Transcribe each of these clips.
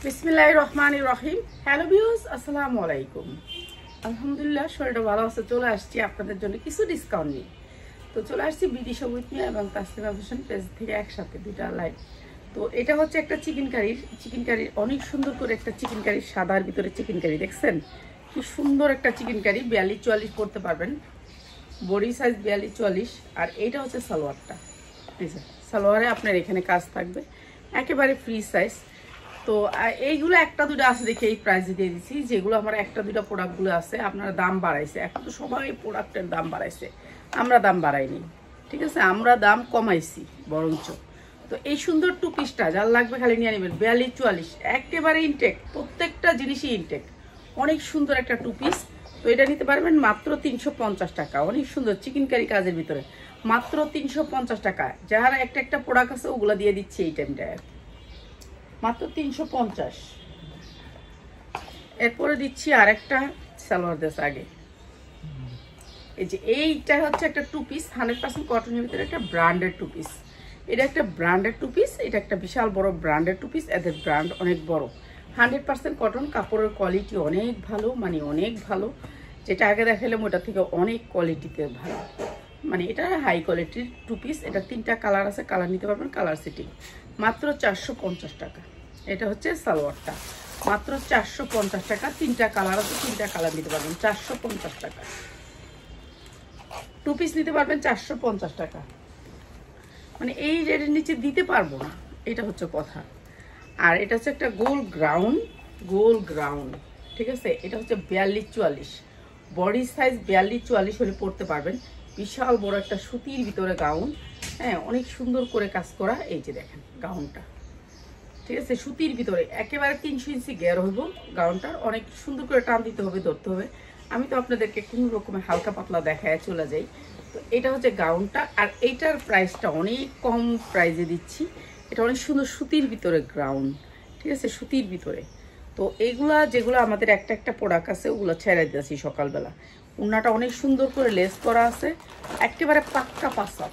বিসমিল্লাহির রহমানির রহিম। Hello viewers, আসসালামু আলাইকুম। আলহামদুলিল্লাহ শরীরটা ভালো আছে। চলে আসছি আপনাদের জন্য কিছু ডিসকাউন্ট নিয়ে। তো চলে আসছি বিডি সবুজ মিয়া এবং তাসলিমা ফ্যাশন পেজ থেকে একসাথে দুইটা লাইভ। তো এটা হচ্ছে একটা চিকেন কারির অনেক সুন্দর করে একটা চিকেন কারির, সাদার ভিতরে চিকেন কারি দেখছেন কি সুন্দর একটা চিকেন কারি। 42-44 পড়তে পারবেন, বডি সাইজ 42-44। আর এইটা হচ্ছে সালোয়ারটা, সালোয়ারে আপনার এখানে কাজ থাকবে, একেবারে ফ্রি সাইজ। তো এইগুলো একটা দুটো আছে দেখে এই প্রাইসে দিয়ে দিচ্ছি। যেগুলো আমার একটা দুটো প্রোডাক্টগুলো আছে আপনারা দাম বাড়াইছে, এখন তো সবাই প্রোডাক্টের দাম বাড়াইছে, আমরা দাম বাড়াইনি, ঠিক আছে, আমরা দাম কমাইছি বরঞ্চ। তো এই সুন্দর টু পিসটা যার লাগবে খালি নিয়ে নেবেন। 42-44 একেবারে ইনটেক, প্রত্যেকটা জিনিসই ইনটেক, অনেক সুন্দর একটা টু পিস। তো এটা নিতে পারবেন মাত্র 350 টাকা। অনেক সুন্দর চিকেন কারি কাজের ভিতরে মাত্র 350 টাকা। যারা একটা একটা প্রোডাক্ট আছে ওগুলো দিয়ে দিচ্ছে এই টাইমটায় মাত্র 350। এরপরে দিচ্ছি আরেকটা সালোয়ার ড্রেস। আগে এই যে এইটা হচ্ছে একটা টু পিস, 100% কটনের ভিতরে একটা ব্র্যান্ডেড টু পিস। এটা একটা ব্র্যান্ডেড টু পিস, এটা একটা বিশাল বড় ব্র্যান্ডেড টু পিস। এদের ব্র্যান্ড অনেক বড়, 100% কটন। কাপড়ের কোয়ালিটি অনেক ভালো, মানে অনেক ভালো। যেটা আগে দেখালাম ওটা থেকে অনেক কোয়ালিটিতে ভালো, মানে এটা হাই কোয়ালিটির টু পিস। এটা 3টা কালার আছে, কালার নিতে পারবেন, কালার সিটিং। মাত্র 450 টাকা। এটা হচ্ছে সালোয়ারটা, মাত্র 450 টাকা। 3টা কালার আছে, 3টা কালার নিতে পারবেন 450 টাকা। টু পিস নিতে পারবেন 450 টাকা। মানে এই রেটের নিচে দিতে পারবো না, এটা হচ্ছে কথা। আর এটা হচ্ছে একটা গোল গ্রাউন্ড, ঠিক আছে। এটা হচ্ছে 42-44, বডি সাইজ 42-44 হলে পরতে পারবেন। বিশাল বড় একটা সুতির ভিতরে গাউন, হ্যাঁ, অনেক সুন্দর করে কাজ করা। এই যে দেখেন গাউনটা, ঠিক আছে, সুতির ভিতরে একেবারে 300 ইঞ্চি গের হইব গাউনটার। অনেক সুন্দর করে টান দিতে হবে, ধরতে হবে। আমি তো আপনাদেরকে কোনো রকমের হালকা পাতলা দেখায় চলে যাই। তো এটা হচ্ছে গাউনটা, আর এইটার প্রাইসটা অনেক কম প্রাইসে দিচ্ছি। এটা অনেক সুন্দর সুতির ভিতরে গাউন, ঠিক আছে, সুতির ভিতরে। তো এইগুলা যেগুলো আমাদের একটা একটা প্রোডাক্ট আছে ওগুলো ছেড়ে দিয়েছি সকালবেলা। ওড়নাটা অনেক সুন্দর করে লেস করা আছে, একেবারে পাক্কা পাসা,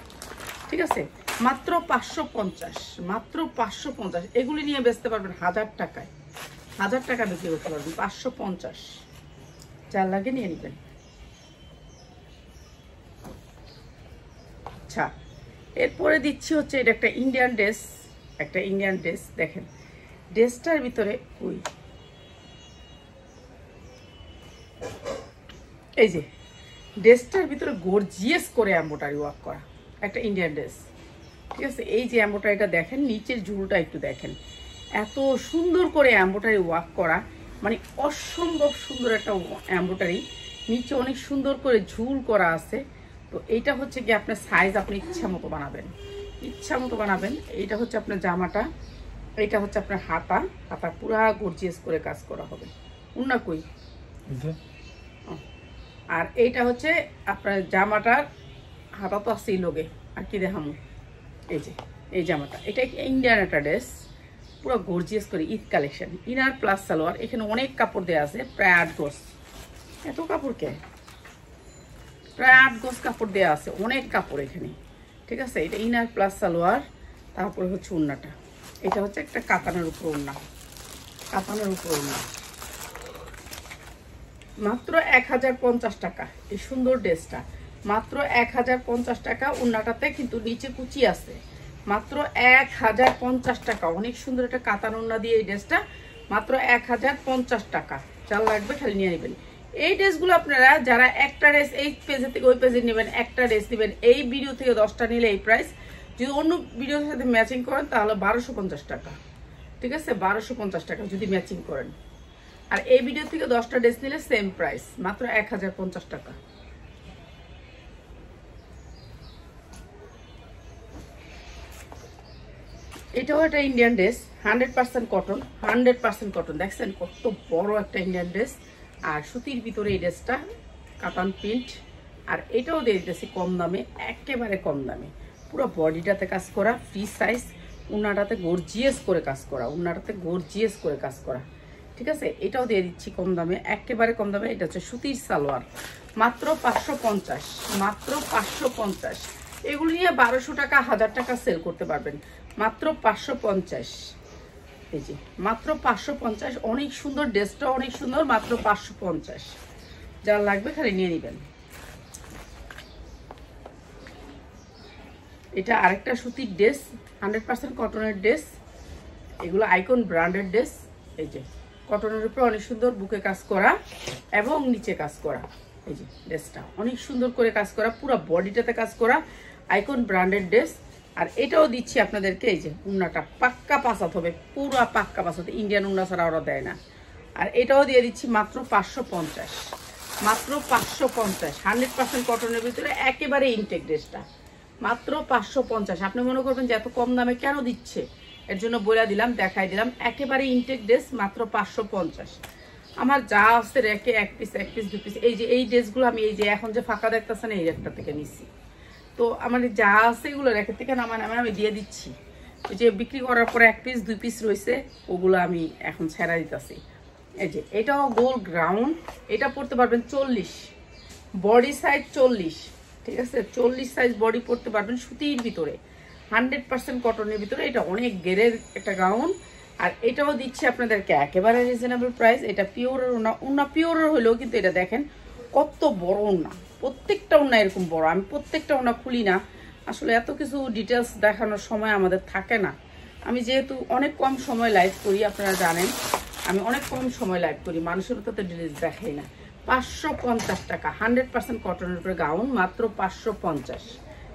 ঠিক আছে। মাত্র 550, মাত্র 550। এগুলি নিয়ে বেচতে পারবেন 1000 টাকায়, 1000 টাকা বিক্রি করতে পারবেন। 550, যার লাগে নিয়ে নেবেন। আচ্ছা, এরপরে দিচ্ছি হচ্ছে এটা একটা ইন্ডিয়ান ড্রেস, একটা ইন্ডিয়ান ড্রেস। দেখেন ড্রেসটার ভিতরে ওই এই যে ড্রেসটার ভিতরে গর্জিয়াস করে এমব্রয়ডারি ওয়ার্ক করা একটা ইন্ডিয়ান ড্রেস, ঠিক আছে। এই যে এমব্রয়ডারিটা দেখেন, নিচের ঝুলটা একটু দেখেন, এত সুন্দর করে এমব্রয়ডারি ওয়ার্ক করা, মানে অসম্ভব সুন্দর একটা এমব্রয়ডারি। নিচে অনেক সুন্দর করে ঝুল করা আছে। তো এইটা হচ্ছে কি আপনার সাইজ আপনি ইচ্ছা মতো বানাবেন, ইচ্ছা মতো বানাবেন। এইটা হচ্ছে আপনার জামাটা, এইটা হচ্ছে আপনার হাতা পুরা গর্জিয়াস করে কাজ করা হবে। উন্না কই, আর এইটা হচ্ছে আপনার জামাটার হাতা তো আছেই লোকে, আর কি দেখামো। এই যে এই জামাটা, এটা ইন্ডিয়ান একটা ড্রেস, পুরো গর্জিয়াস করে Eid collection. Inner plus salwar, এখানে অনেক কাপড় দেওয়া আছে, প্রায় 8 গজ। এত কাপড় কে, প্রায় 8 গজ কাপড় দেওয়া আছে, অনেক কাপড় এখানে, ঠিক আছে। এটা ইনার প্লাস সালোয়ার, তারপরে হচ্ছে ওড়নাটা। এটা হচ্ছে একটা কাতানের উপর ওড়না, কাতানের উপর ওড়না। মাত্র 1050 টাকা এই সুন্দর ড্রেসটা, মাত্র 1050 টাকা। ওড়নাটাতে কিন্তু নিচে কুচি আছে, মাত্র 1050 টাকা। অনেক সুন্দর একটা কাতান ওড়না দিয়ে এই ড্রেসটা মাত্র 1050 টাকা। যার লাগবে খালি নিয়ে নেবেন। এই ড্রেসগুলো আপনারা যারা একটা ড্রেস এই পেজের থেকে ওই পেজে নেবেন, একটা ড্রেস নেবেন, এই ভিডিও থেকে 10টা নিলে এই প্রাইস। যদি অন্য ভিডিওর সাথে ম্যাচিং করেন তাহলে 1250 টাকা, ঠিক আছে, 1250 টাকা যদি ম্যাচিং করেন। আর এই ভিডিও থেকে 10টা ড্রেস নিলে সেম প্রাইস, মাত্র 1050 টাকা। এটাও একটা ইন্ডিয়ান ড্রেস, 100% কটন, 100% কটন। দেখছেন কত বড় একটা ইন্ডিয়ান ড্রেস, আর সুতির ভিতরে এই ড্রেসটা কাতান প্রিন্ট। আর এটাও দিয়ে দিতেছি কম দামে, একেবারে কম দামে। পুরো বডিটাতে কাজ করা, ফ্রি সাইজ। উন্নাটাতে গর্জিয়াস করে কাজ করা, উন্নাটাতে গর্জিয়াস করে কাজ করা, ঠিক আছে। এটাও দিয়ে দিচ্ছি কম দামে, একেবারে কম দামে। এটা হচ্ছে সুতির সালোয়ার, মাত্র 550, মাত্র 550। এগুলো নিয়ে 1200 টাকা 1000 টাকা সেল করতে পারবেন, মাত্র 550। এই যে মাত্র 550, অনেক সুন্দর ড্রেসটা, অনেক সুন্দর, মাত্র 550। যার লাগবে খালি নিয়ে নেবেন। এটা আরেকটা সুতির ড্রেস, 100% কটনের ড্রেস। এগুলো আইকন ব্র্যান্ডেড ড্রেস। এই যে কটনের উপরে অনেক সুন্দর বুকে কাজ করা এবং নিচে কাজ করা। এই যে ড্রেসটা অনেক সুন্দর করে কাজ করা, পুরো বডিটাতে কাজ করা, আইকন ব্র্যান্ডেড ড্রেস। আর এটাও দিচ্ছি আপনাদেরকে, এই যে উন্নাটা পাক্কা পাসাত হবে, পুরো পাক্কা পাসাত, ইন্ডিয়ান উন্না ছাড়া ওরা দেয় না। আর এটাও দিয়ে দিচ্ছি মাত্র 550, মাত্র 550, 100% কটনের ভিতরে একেবারে ইনটেক ড্রেসটা মাত্র 550। আপনি মনে করবেন যে এত কম দামে কেন দিচ্ছে, এর জন্য বলে দিলাম, দেখাই দিলাম, একেবারে ইনটেক ড্রেস মাত্র 550। আমার যা আছে রেখে এক পিস 2 পিস, এই যে এই ড্রেসগুলো আমি এই যে এখন যে ফাঁকা দেখতেছেন এই একটা থেকে নিচ্ছি। তো আমার যা আছে এগুলো রেখে থেকে নামা আমি দিয়ে দিচ্ছি। ওই যে বিক্রি করার পরে 1 পিস 2 পিস রয়েছে, ওগুলো আমি এখন ছেড়া দিতেছি। এই যে এটাও গোল গ্রাউন্ড, এটা পড়তে পারবেন 40, বডি সাইজ 40, ঠিক আছে, 40 সাইজ বডি পড়তে পারবেন, সুতির ভিতরে 100% কটনের ভিতরে। এটা অনেক গেরের একটা গাউন। আর এটাও দিচ্ছে আপনাদেরকে একেবারে রিজনেবল প্রাইস। এটা পিওরের উন্না পিওরের হলেও কিন্তু এটা দেখেন কত বড় উন্না, প্রত্যেকটা উন্না এরকম বড়। আমি প্রত্যেকটা উন্না খুলি না, আসলে এত কিছু ডিটেলস দেখানোর সময় আমাদের থাকে না। আমি যেহেতু অনেক কম সময় লাইভ করি, আপনারা জানেন আমি অনেক কম সময় লাইভ করি, মানুষের তো ডিটেলস দেখাই না। 550 টাকা 100% কটনের উপরে গাউন, মাত্র 550,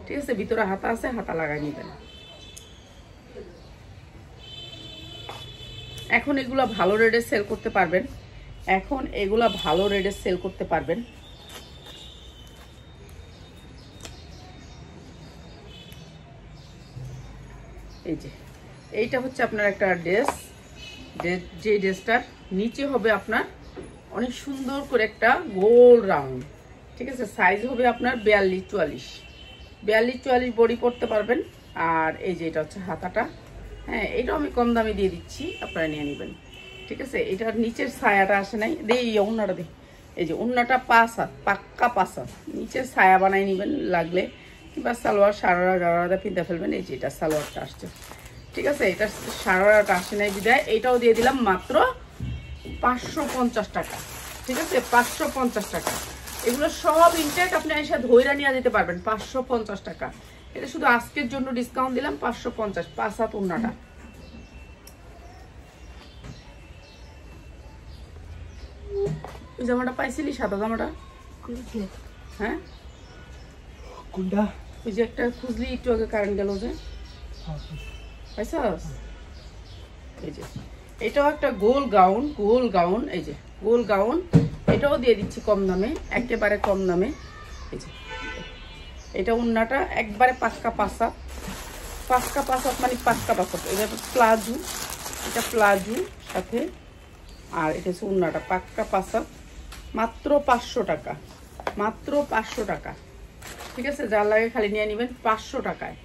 ঠিক আছে। ভিতরে হাতা আছে, হাতা লাগাই নেবেন। এখন এগুলা ভালো রেটে সেল করতে পারবেন, এখন এগুলা ভালো রেটে সেল করতে পারবেন। এই যে এইটা হচ্ছে আপনার একটা ড্রেস, যে ড্রেসটার নিচে হবে আপনার অনেক সুন্দর করে একটা গোল রাউন্ড, ঠিক আছে। সাইজ হবে আপনার 42-44 বডি করতে পারবেন। আর এই যে এটা হচ্ছে হাতাটা, হ্যাঁ এটাও আমি কম দামে দিয়ে দিচ্ছি, আপনারা নিয়ে নেবেন, ঠিক আছে। এটার নিচের ছায়াটা আসে নাই, দেই ওন্নাটা দিই। এই যে ওন্নাটা 5 হাত, পাক্কা 5 হাত, নিচের ছায়া বানাই নেবেন লাগলে, কিংবা সালোয়ার সারারা গারাদা পিনতে ফেলবেন। এই যে এটা সালোয়ারটা আসছে, ঠিক আছে, এটা সারারাটা আসে নাই বিদায়। এটাও দিয়ে দিলাম মাত্র 550 টাকা, ঠিক আছে, 550 টাকা। এগুলো সব ইনটেক, আপনি এসে ধইরা নিয়ে যেতে পারবেন 550 টাকা। এটা শুধু আজকের জন্য ডিসকাউন্ট দিলাম 550, 5 হাত ওন্নাটা। ওই জামাটা পাইছিলি সাদা জামাটা? হ্যাঁ কোনটা? ওই যে একটা খুঁজলি একটু আগে, কারেন্ট গেল যে, পাইছস? এই যে এটাও একটা গোল গাউন, গোল গাউন, এই যে গোল গাউন, এটাও দিয়ে দিচ্ছি কম দামে, একেবারে কম দামে। এই যে এটা উন্নাটা একবারে পাক্কা 5 হাত, পাক্কা 5 হাত মানে পাক্কা 5 হাত। এটা প্লাজো, এটা প্লাজো সাথে, আর এটা হচ্ছে উন্নাটা পাক্কা 5 হাত, মাত্র 500 টাকা, মাত্র 500 টাকা, ঠিক আছে। যার লাগে খালি নিয়ে নেবেন 500 টাকায়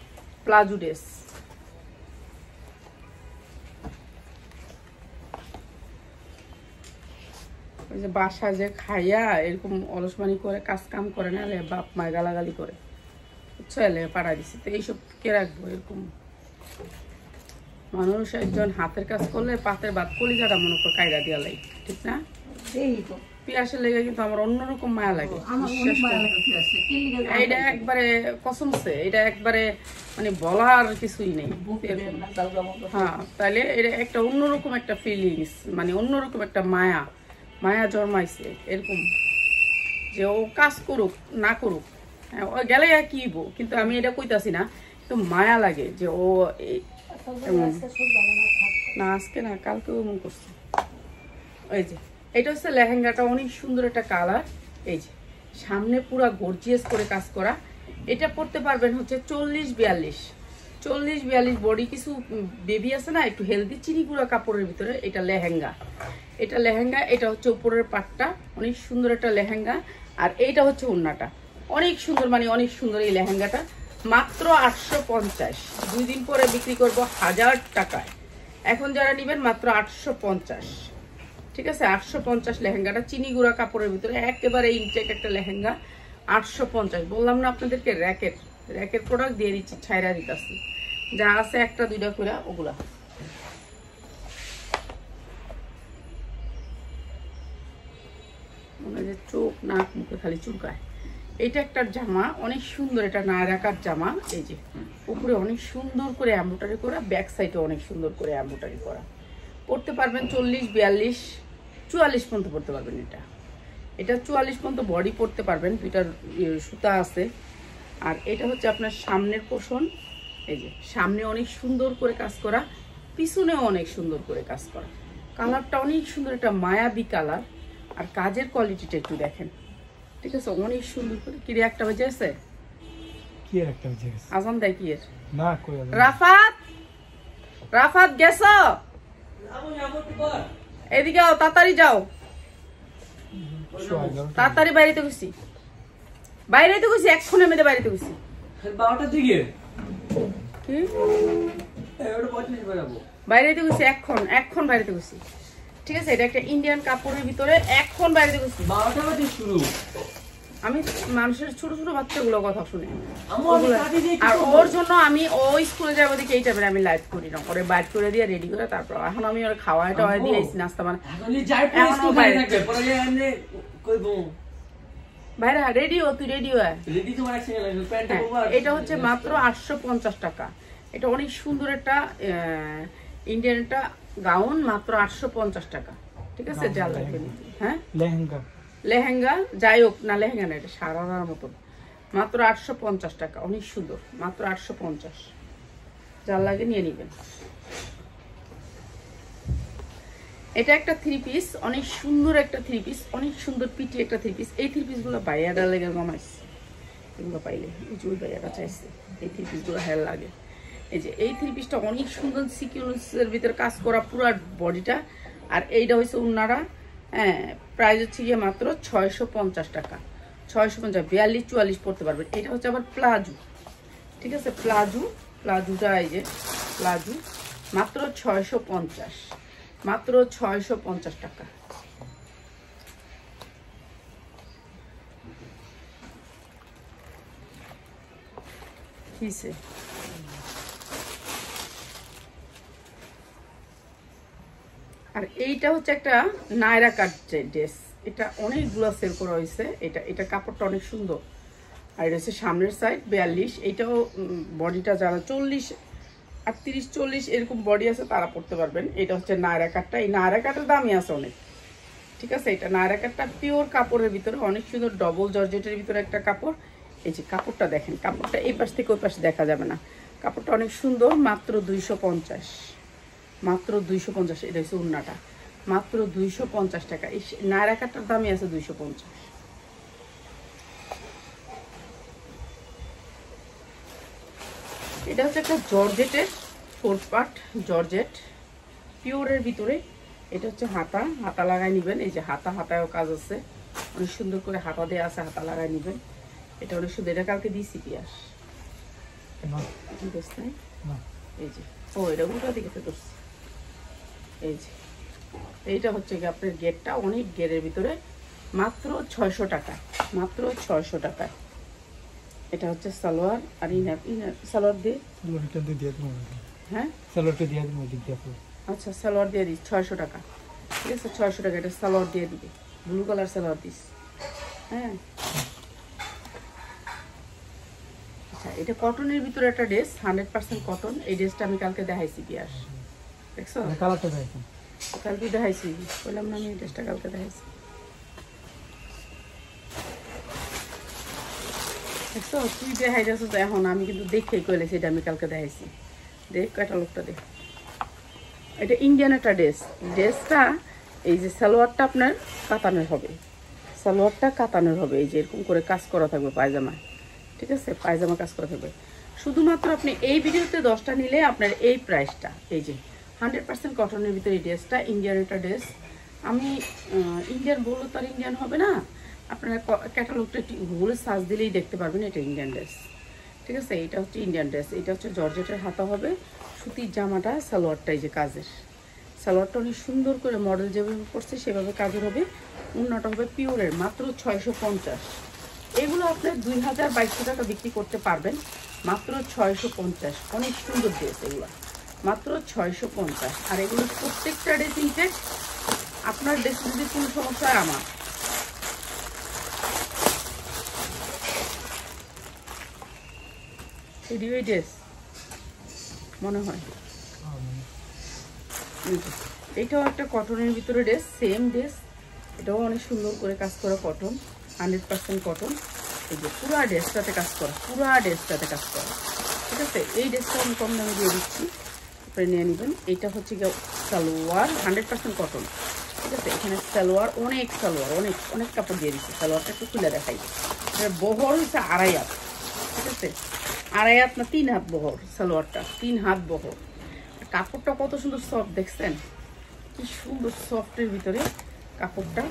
প্লাজো ড্রেস। ওই যে বাসা যে খাইয়া এরকম অলসমানি করে কাজ কাম করে না, বাপ মায় গালাগালি করে, ছেলে পাড়া দিচ্ছে, তো এইসব কে রাখবো? এরকম মানুষ একজন হাতের কাজ করলে পাতের ভাত কলিজাটা মনে করে কায়দা দিয়া লাগে, ঠিক না? পিয়াসের লেগে কিন্তু আমার অন্যরকম মায়া লাগে, এটা একবারে কসমছে, এটা একবারে মানে বলার কিছুই নেই। হ্যাঁ, তাহলে এটা একটা অন্যরকম একটা ফিলিংস, মানে অন্যরকম একটা মায়া, মায়া জন্মাইছে এরকম, যে ও কাজ করুক না করুক, ও গেলে কি হইব, কিন্তু আমি এটা কইতাছি না, কিন্তু মায়া লাগে যে ও না, আজকে না কালকেও এমন করছে। এই যে এটা হচ্ছে লেহেঙ্গাটা, অনেক সুন্দর একটা কালার, এই যে সামনে পুরা গর্জিয়াস করে কাজ করা। এটা পরতে পারবেন হচ্ছে 40-42 বডি, কিছু বেবি আছে না একটু হেলদি চিনি গুঁড়া কাপড়ের ভিতরে, এটা লেহেঙ্গা, এটা লেহেঙ্গা, এটা হচ্ছে উপরের পাটটা, অনেক সুন্দর একটা লেহেঙ্গা। আর এইটা হচ্ছে ওড়নাটা, অনেক সুন্দর, মানে অনেক সুন্দর এই লেহেঙ্গাটা, মাত্র 850। 2 দিন পরে বিক্রি করব 1000 টাকায়, এখন যারা নেবেন মাত্র 850, ঠিক আছে। 850 লেহেঙ্গাটা, চিনি গুঁড়া কাপড়ের ভিতরে একেবারে ইনটেক একটা লেহেঙ্গা, 850। বললাম না আপনাদেরকে, র্যাকেট প্রোডাক্ট দিয়ে দিচ্ছি, ছাইরা দিতেছি, যা আছে 1-2টা করে ওগুলা। চোখ নাক মুখে খালি চুলকায়। এটা একটা জামা অনেক সুন্দর, এটা নায়রাকার জামা। এই যে উপরে অনেক সুন্দর করে এমব্রয়ডারি করা, ব্যাক সাইডে অনেক সুন্দর করে এমব্রয়ডারি করা। পরতে পারবেন 40, 42, 44 পর্যন্ত পরতে পারবেন। এটা 44 পর্যন্ত বডি পরতে পারবেন, দুইটার সুতা আছে। আর এটা হচ্ছে আপনার সামনের পোর্শন। এই যে সামনে অনেক সুন্দর করে কাজ করা, পিছনেও অনেক সুন্দর করে কাজ করা। কালারটা অনেক সুন্দর, একটা মায়াবী কালার। আর কাজের কোয়ালিটিটা একটু দেখেন, ঠিক আছে? অনেক সুন্দর করে। কি রে, একটা বাজে আছে? কি এর একটা বাজে আছে? আজান দেয় কি এর? না কই আজান। রাফাত গেছো? এদিকে যাও, তাড়াতাড়ি যাও, তাড়াতাড়ি বাইরেতে গেছি, বাইরেতে গেছি, এক্ষুনি মেয়েদের বাইরেতে গেছি। 12টার দিকে কি ওটা 45 বাজাবো। বাইরেতে গেছি, এখন বাইরেতে গেছি, ঠিক আছে? এটা একটা ইন্ডিয়ান কাপড়ের ভিতরে, এখন বাইরেতে গেছি। 12টা বাজে শুরু। আমি মানুষের ছোট ছোট বাচ্চাগুলো কথা শুনি, আর আর ওর জন্য আমি ওই স্কুলে যাবো দেখি এই টাইপের আমি লাইভ করি না, ওরে বাইট করে দিয়ে রেডি করে তারপর এখন আমি ওর খাওয়াই টাওয়াই দিয়ে নাস্তা মানে ভাইরা রেডি ও, তুই রেডি হয়। এটা হচ্ছে মাত্র 850 টাকা। এটা অনেক সুন্দর একটা ইন্ডিয়ান একটা গাউন, মাত্র 850 টাকা, ঠিক আছে? যা লাগবে নিতে। হ্যাঁ, লেহেঙ্গা যাই হোক না, লেহেঙ্গা না, এটা সারার মতন, মাত্র 850 টাকা। অনেক সুন্দর, মাত্র 850। যার লাগে নিয়ে নিবেন। এটা একটা 3 পিস, অনেক সুন্দর একটা 3 পিস, অনেক সুন্দর পিটি একটা 3 পিস। এই 3 পিস গুলো বাইয়াটা লেগে জমাইছে, এগুলো পাইলে ওই বাইয়াটা চাইছে। এই 3 পিস গুলো হেল লাগে। এই যে এই 3 পিসটা অনেক সুন্দর সিকিউরিটির ভিতরে কাজ করা পুরো বডিটা। আর এইটা হচ্ছে উন্নারা। হ্যাঁ, প্রাইস হচ্ছে গিয়ে মাত্র 650 টাকা। 650, 42, 44 পড়তে পারবেন। এটা হচ্ছে আবার প্লাজো, ঠিক আছে? প্লাজোটা এই যে প্লাজো, মাত্র 650, মাত্র 650 টাকা। কিসে আর এইটা হচ্ছে একটা নায়রা কাট ড্রেস। এটা অনেকগুলো সেল করা হয়েছে। এটা কাপড়টা অনেক সুন্দর। আর এটা হচ্ছে সামনের সাইড 42। এইটাও বডিটা যারা 40, 38, 40 এরকম বডি আছে তারা পড়তে পারবেন। এটা হচ্ছে নায়রা কাটটা। এই নায়রা কাটের দামই আছে অনেক, ঠিক আছে? এটা নায়রা কাটটা পিওর কাপড়ের ভিতরে অনেক সুন্দর, ডবল জর্জেটের ভিতরে একটা কাপড়। এই যে কাপড়টা দেখেন, কাপড়টা এই পাশ থেকে ওই পাশে দেখা যাবে না, কাপড়টা অনেক সুন্দর। মাত্র 250, মাত্র 250। এটা হচ্ছে উন্নাটা, মাত্র 250 টাকা। এই নায়রা কাটটার দামই আছে 250। এটা হচ্ছে একটা জর্জেটের 4 পার্ট জর্জেট পিওরের ভিতরে। এটা হচ্ছে হাতা লাগাই নিবেন। এই যে হাতায়ও কাজ আছে, অনেক সুন্দর করে হাতা দেওয়া আছে, হাতা লাগাই নিবেন। এটা অনেক সুন্দর। এটা কালকে দিছি পিয়াস, এই যে ও এটা উল্টা দিকে ধরছি। এই যে এইটা হচ্ছে কি আপনার গেটটা, অনেক গেরের ভিতরে, মাত্র 600 টাকা, মাত্র 600 টাকা। এটা হচ্ছে সালোয়ার। আর ইনার সালোয়ার দিয়ে, হ্যাঁ সালোয়ারটা দিয়ে দিই। আচ্ছা, সালোয়ার দিয়ে দিই 600 টাকা, ঠিক আছে? 600 টাকা। এটা সালোয়ার দিয়ে দিবে, ব্লু কালার সালোয়ার দিস। হ্যাঁ, আচ্ছা, এটা কটনের ভিতরে একটা ড্রেস, 100% কটন। এই ড্রেসটা আমি কালকে দেখাইছি পিয়াস, দেখছো? কালারটা দেখাইছি, কালকে দেখাইছি, বললাম না আমি এই ড্রেসটা কালকে দেখাইছি, দেখছো? তুই দেখাই যাচ্ছ তো এখন, আমি কিন্তু দেখেই কইলে সেটা আমি কালকে দেখাইছি। দেখ ক্যাটালগটা দেখ। এটা ইন্ডিয়ান একটা ড্রেস। ড্রেসটা এই যে সালোয়ারটা আপনার কাতানের হবে, সালোয়ারটা কাতানের হবে। এই যে এরকম করে কাজ করা থাকবে পায়জামায়, ঠিক আছে? পায়জামা কাজ করা থাকবে। শুধুমাত্র আপনি এই ভিডিওতে 10টা নিলে আপনার এই প্রাইসটা। এই যে 100% কটনের ভিতরে এই ড্রেসটা, ইন্ডিয়ান একটা ড্রেস। আমি ইন্ডিয়ান বললো তার ইন্ডিয়ান হবে না, আপনারা ক্যাটালগটা গুগলে সার্চ দিলেই দেখতে পারবেন এটা ইন্ডিয়ান ড্রেস, ঠিক আছে? এটা হচ্ছে ইন্ডিয়ান ড্রেস। এটা হচ্ছে জর্জেটের হাতা হবে, সুতির জামাটা, সালোয়ারটা এই যে কাজের, সালোয়ারটা অনেক সুন্দর করে মডেল যেভাবে করছে সেভাবে কাজের হবে। উন্নাটা হবে পিওরের, মাত্র 650। এগুলো আপনার 2000-2200 টাকা বিক্রি করতে পারবেন, মাত্র 650। অনেক সুন্দর ড্রেস এগুলো, মাত্র 650। আর এগুলো প্রত্যেকটা ড্রেস ইনটেক। আপনার ড্রেস যদি কোনো সমস্যা হয় আমার রেডিওই ড্রেস মনে হয়। এইটাও একটা কটনের ভিতরে ড্রেস, সেম ড্রেস, এটাও অনেক সুন্দর করে কাজ করা কটন, 100% কটন। এই যে পুরা ড্রেসটাতে কাজ করা, পুরা ড্রেসটাতে কাজ করা, ঠিক আছে। এই ড্রেসটা আমি কম দামে দিয়ে দিচ্ছি, আপনি নিয়ে নেবেন। এইটা হচ্ছে গিয়ে সালোয়ার 100% কটন, ঠিক আছে। এখানে সালোয়ার অনেক, সালোয়ার অনেক অনেক কাপড় দিয়ে দিচ্ছি। সালোয়ারটা একটু খুলে দেখাই। বহর হচ্ছে 2.5 হাত, ঠিক আছে। 2.5 হাত না 3 হাত বহর সালোয়ারটা, 3 হাত বহর। কাপড়টা কত সুন্দর সফট, দেখছেন কি সুন্দর সফটের ভিতরে কাপড়টা।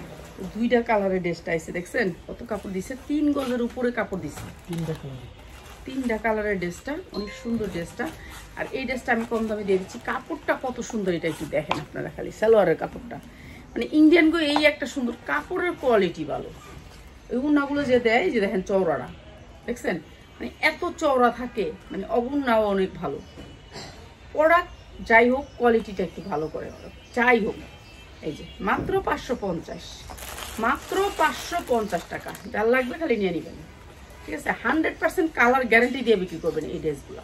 2টা কালারের ড্রেসটা আছে, দেখছেন কত কাপড় দিছে, 3 গজের উপরে কাপড় দিছে, 3টা কালারের ড্রেসটা, অনেক সুন্দর ড্রেসটা। আর এই ড্রেসটা আমি কম দামে দিয়ে দিচ্ছি। কাপড়টা কত সুন্দর, এটা একটু দেখেন আপনারা খালি, সালোয়ারের কাপড়টা মানে ইন্ডিয়ান গো, এই একটা সুন্দর কাপড়ের কোয়ালিটি ভালো। ওই উন্নাগুলো যে দেয়, যে দেখেন চওড়াটা দেখছেন, মানে এত চওড়া থাকে, মানে অগুন্নাও অনেক ভালো প্রোডাক্ট। যাই হোক কোয়ালিটিটা একটু ভালো করে, যাই হোক। এই যে মাত্র 550, মাত্র 550 টাকা। যার লাগবে খালি নিয়ে নেবেন, ঠিক আছে। 100% কালার গ্যারান্টি দিয়ে বিক্রি করবেন এই ড্রেসগুলো।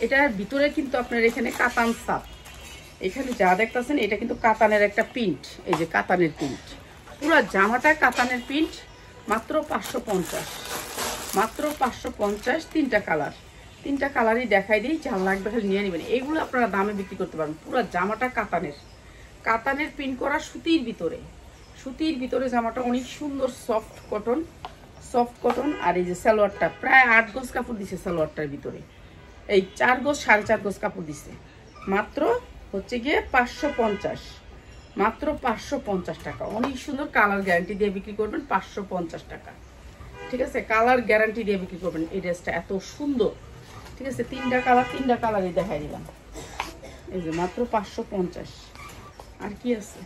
এটার ভিতরে কিন্তু আপনার এখানে কাতান সাপ, এখানে যা দেখতেছেন এটা কিন্তু কাতানের একটা প্রিন্ট, এই যে কাতানের প্রিন্ট, পুরো জামাটা কাতানের প্রিন্ট। মাত্র 550, মাত্র 550। 3টা কালার, 3টা কালারই দেখাই দিই, যার লাগবে খালি নিয়ে নেবেন। এইগুলো আপনারা দামে বিক্রি করতে পারবেন। পুরো জামাটা কাতানের, কাতানের প্রিন্ট করা, সুতির ভিতরে, সুতির ভিতরে জামাটা অনেক সুন্দর, সফট কটন, সফট কটন। আর এই যে সালোয়ারটা প্রায় 8 গজ কাপড় দিছে সালোয়ারটার ভিতরে, এই 4 গজ 4.5 গজ কাপড় দিছে। মাত্র হচ্ছে গিয়ে 550, মাত্র 550 টাকা। অনেক সুন্দর কালার গ্যারান্টি দিয়ে বিক্রি করবেন 550 টাকা, ঠিক আছে। কালার গ্যারান্টি দিয়ে বিক্রি করবেন এই ড্রেসটা, এত সুন্দর, ঠিক আছে। 3টা কালার, 3টা কালারই দেখাই দিলাম। এই যে মাত্র 550। আর কি আছে,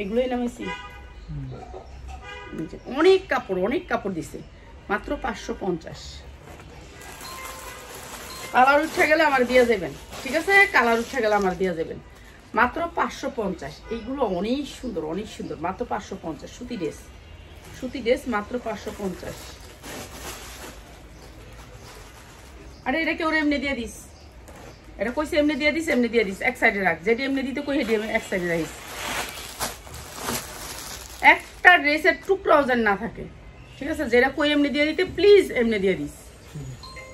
এগুলোই নামেছি। অনেক কাপড়, অনেক কাপড় দিছে, মাত্র 550। কালার উঠে গেলে আমার দিয়ে যাবেন, ঠিক আছে। কালার উঠে গেলে আমার দিয়ে যাবেন, মাত্র 550। এইগুলো অনেক সুন্দর, অনেক সুন্দর, মাত্র 550। সুতি ড্রেস, সুতি ড্রেস, মাত্র 550। আরে এটা কেউ এমনি দিয়ে দিস, এটা কইছে এমনি দিয়ে দিস, এমনি দিয়ে দিস, এক সাইডে রাখ। যেটি এমনি দিতে কই হেঁটে এক সাইডে রাখিস। একটা ড্রেসের টুকরাও যেন না থাকে, ঠিক আছে। যেটা কই এমনি দিয়ে দিতে, প্লিজ এমনি দিয়ে দিস,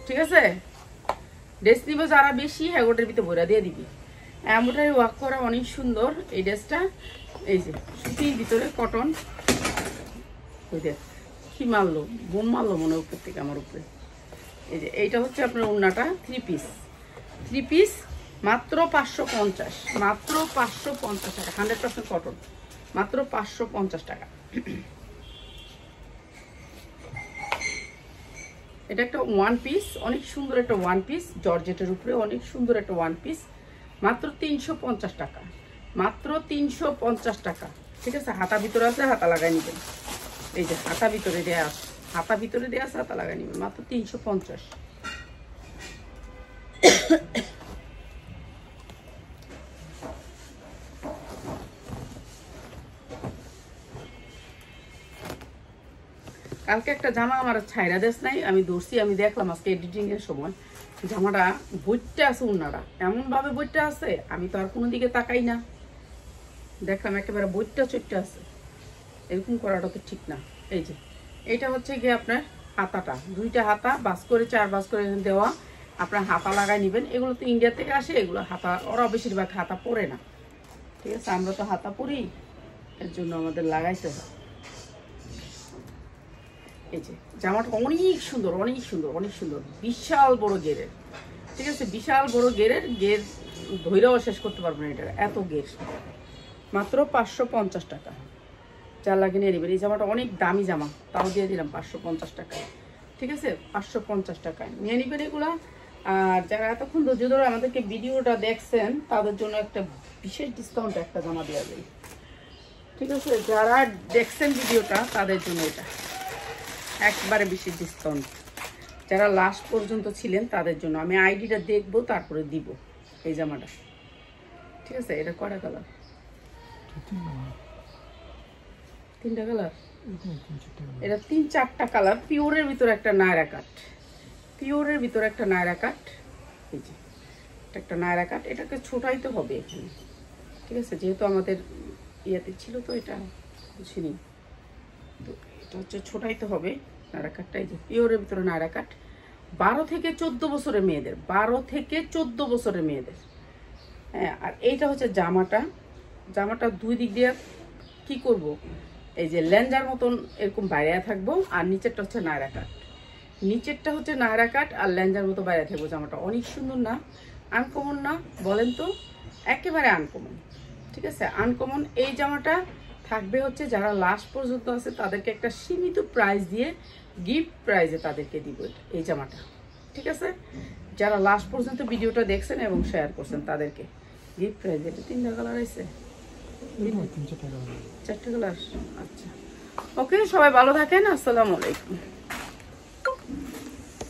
ঠিক আছে। ড্রেস নিব যারা বেশি, হ্যাঁ ওটার ভিতরে ভরা দিয়ে দিবি। এমব্রয়ডারি ওয়ার্ক করা, অনেক সুন্দর এই ড্রেসটা। এই যে সুতির ভিতরে কটন, ওই দেখ কি মারলো, বোম মারলো মনে উপর থেকে আমার উপরে। এই যে এইটা হচ্ছে আপনার ওড়নাটা, 3 পিস, 3 পিস, মাত্র 550, মাত্র 550 টাকা। 100% কটন, মাত্র 550 টাকা। এটা একটা 1 পিস, অনেক সুন্দর একটা 1 পিস, জর্জেটের উপরে অনেক সুন্দর একটা 1 পিস, মাত্র 350 টাকা, মাত্র 350 টাকা, ঠিক আছে। হাতা ভিতরে আছে, হাতা লাগাই নেবেন। এই যে হাতা ভিতরে দেওয়া আছে, হাতা ভিতরে দেওয়া আছে, হাতা লাগাই নেবেন, মাত্র 350। কালকে একটা জামা আমার ছাইরা দেশ নাই, আমি ধরছি, আমি দেখলাম আজকে এডিটিং এর সময় জামাটা বইটা আছে, উন্নাটা এমন ভাবে বইটা আছে, আমি তো আর কোনো দিকে তাকাই না, দেখলাম একেবারে বইটা চইটা আছে। এরকম করাটা তো ঠিক না। এই যে এইটা হচ্ছে গিয়ে আপনার হাতাটা, 2টা হাতা বাস করে 4 বাস করে দেওয়া, আপনার হাতা লাগাই নেবেন। এগুলো তো ইন্ডিয়া থেকে আসে, এগুলো হাতা, ওরা বেশিরভাগ হাতা পরে না, ঠিক আছে। আমরা তো হাতা পরি, এর জন্য আমাদের লাগাইতে হয়। এই যে জামাটা অনেক সুন্দর, অনেক সুন্দর, অনেক সুন্দর, বিশাল বড় গেরের, ঠিক আছে। বিশাল বড় গেরের, গের ধৈর্যও শেষ করতে পারবো না এটা, এত গের। মাত্র 550 টাকা, যার লাগে নিয়ে নেবেন। এই জামাটা অনেক দামি জামা, তাও দিয়ে দিলাম 550 টাকা, ঠিক আছে। 550 টাকায় নিয়ে নেবেন এগুলা। আর যারা এতক্ষণ ধৈর্য ধরে আমাদেরকে ভিডিওটা দেখছেন, তাদের জন্য একটা বিশেষ ডিসকাউন্ট একটা জামা দেওয়া যায়, ঠিক আছে। যারা দেখছেন ভিডিওটা, তাদের জন্য এটা একবারে বেশি ডিসকাউন্ট। যারা লাস্ট পর্যন্ত ছিলেন তাদের জন্য আমি আইডিটা দেখবো, তারপরে দিব এই জামাটা, ঠিক আছে। এটা কয়টা কালার? তিনটা কালার, এরকম 3-4টা কালার। এটা 3-4টা কালার। পিওরের ভিতরে একটা নায়রা কাট, পিওরের ভিতরে একটা নায়রা কাট। এই যে এটা একটা নায়রা কাট, এটাকে ছোটাইতে হবে এখানে, ঠিক আছে? যেহেতু আমাদের ইয়েতে ছিল তো এটা বুঝিনি, তো এটা হচ্ছে ছোটাইতে হবে নায়রা কাটটা। এই যে পিওরের ভিতরে নায়রা কাট, 12 থেকে 14 বছরের মেয়েদের, 12 থেকে 14 বছরের মেয়েদের। হ্যাঁ, আর এইটা হচ্ছে জামাটা। জামাটা দুই দিক দিয়ে কি করব, এই যে লেঞ্জার মতন এরকম বাইরে থাকবো, আর নিচেরটা হচ্ছে নায়রা কাট। নিচেরটা হচ্ছে নায়রা কাট আর লেঞ্জার মতো বাইরে থাকবো। জামাটা অনেক সুন্দর না? আনকমন না বলেন তো? একেবারে আনকমন, ঠিক আছে? আনকমন। এই জামাটা থাকবে হচ্ছে যারা লাস্ট পর্যন্ত আছে তাদেরকে একটা সীমিত প্রাইস দিয়ে, গিফট প্রাইজে তাদেরকে দিব এই জামাটা, ঠিক আছে? যারা লাস্ট পর্যন্ত ভিডিওটা দেখছেন এবং শেয়ার করছেন তাদেরকে গিফট প্রাইজ। এটা 3টা কালার আছে, এরকম 3-4টা কালার। 4টা কালার। আচ্ছা, ওকে, সবাই ভালো থাকেন। আসসালামু আলাইকুম।